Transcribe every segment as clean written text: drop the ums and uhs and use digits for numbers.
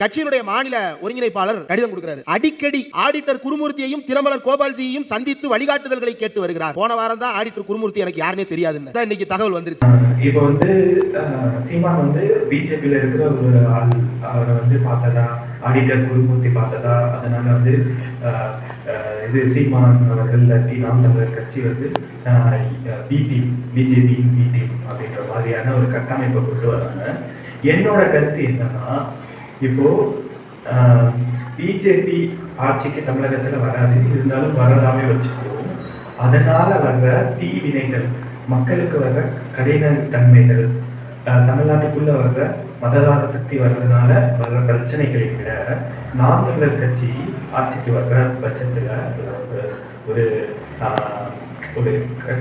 கட்சியினுடைய மாநில ஒருங்கிணைப்பாளர் கடிதம் கொடுக்கிறார். அடிக்கடி ஆடிட்டர் குருமூர்த்தியையும் தினமலர் கோபால்ஜியையும் சந்தித்து வழிகாட்டுதல்களை கேட்டு வருகிறார். போன வாரம் தான் ஆடிட்டர் குருமூர்த்தி எனக்கு யாருன்னே தெரியாதுன்னு இன்னைக்கு தகவல் வந்துருச்சு. இப்போ சீமான் பிஜேபியில இருக்கிற ஒரு ஆள், அவரை பார்த்ததா, ஆடிட்டர் குருமூர்த்தி பார்த்ததா, அதனால இது சீமான் அவர்கள் நாம் தமிழர் கட்சி பிஜேபி அப்படின்ற மாதிரியான ஒரு கட்டமைப்பை கொண்டு வராங்க. என்னோட கருத்து என்னன்னா, இப்போ பிஜேபி ஆட்சிக்கு தமிழகத்துல வராது, இருந்தாலும் வரதாவே வச்சுக்குவோம். அதனால வர்ற தீவினைகள், மக்களுக்கு வர்ற கடின தன்மைகள், தமிழ்நாட்டுக்குள்ள வர்ற மதவாத சக்தி வர்றதுனால வர்ற பிரச்சனைகளை விட நாம் தமிழர் கட்சி ஆட்சிக்கு வர்ற பட்சத்துல ஒரு ஒரு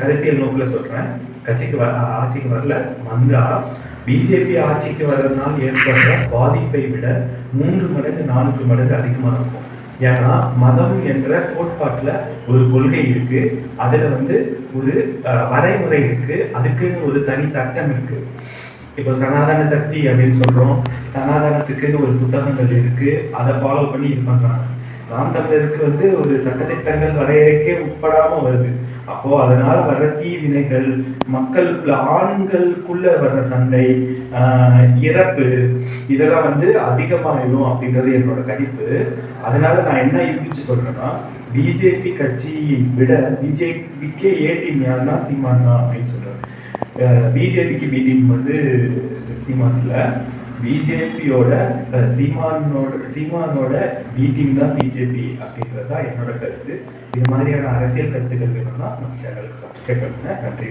கருத்தியல் நோக்குல சொல்றேன், ஆட்சிக்கு வரல, வந்தா பிஜேபி ஆட்சிக்கு வர்றதுனால ஏற்படுற பாதிப்பை விட 3 மடங்கு 4 மடங்கு அதிகமா இருக்கும். ஏன்னா மதம் என்ற கோட்பாட்டுல ஒரு கொள்கை இருக்கு, அதுல ஒரு வரைமுறை இருக்கு, அதுக்குன்னு ஒரு தனி சட்டம் இருக்கு. இப்போ சனாதன சக்தி அப்படின்னு சொல்றோம், சனாதனத்துக்குன்னு ஒரு புத்தகங்கள் இருக்கு, அதை ஃபாலோ பண்ணி இது பண்றாங்க. நாம் தமிழருக்கு ஒரு சட்டத்திட்டங்கள் வரையறைக்கே உட்படாம வருது. அப்போ அதனால வர்ற தீவினைகள், மக்களுக்குள்ள ஆண்களுக்குள்ள வர்ற சண்டை, இறப்பு, இதெல்லாம் அதிகமாயிடும் அப்படின்றது என்னோட கணிப்பு. அதனால நான் என்ன யூகிச்சு சொல்றேன்னா, பிஜேபி கட்சியை விட பிஜேபிக்கே ஏடிஎம் யாருன்னா சீமான் தான் அப்படின்னு சொல்றேன். பிஜேபிக்கு பி டீம் சீமான் இல்ல, பிஜேபியோட சீமானோட பி டீம் தான் பிஜேபி அப்படின்றதுதான் என்னோட கருத்து. இது மாதிரியான அரசியல் கருத்துக்கள் வேணும்னா நம்ம சேனலுக்கு சப்ஸ்கிரைப் பண்ணுங்க. நன்றி.